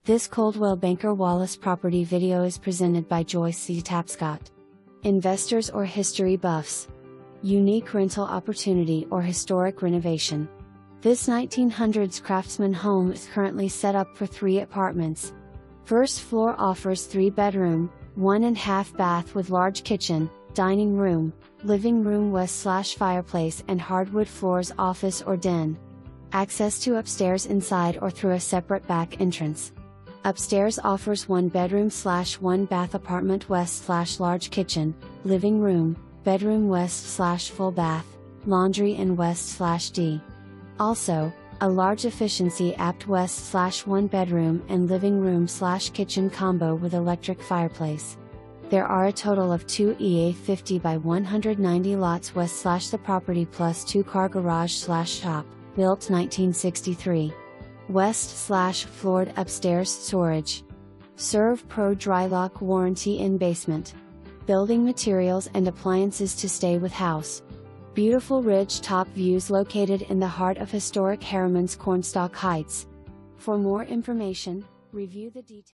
This Coldwell Banker Wallace property video is presented by Joyce C. Tapscott. Investors or history buffs. Unique rental opportunity or historic renovation. This 1900s Craftsman home is currently set up for 3 apartments. First floor offers 3-bedroom, 1.5 bath with large kitchen, dining room, living room west/fireplace and hardwood floors, office or den. Access to upstairs inside or through a separate back entrance. Upstairs offers 1-bedroom/1 bath apartment west/large kitchen, living room, bedroom west/full bath, laundry and west/D. Also, a large efficiency apt west/1 bedroom and living room/kitchen combo with electric fireplace. There are a total of 2 EA 50 by 190 lots west/ the property plus 2-car garage/shop, built 1963. West/floored upstairs storage. Serve Pro Drylock Warranty in basement. Building materials and appliances to stay with house. Beautiful ridge top views located in the heart of historic Harriman's Cornstalk Heights. For more information, review the details.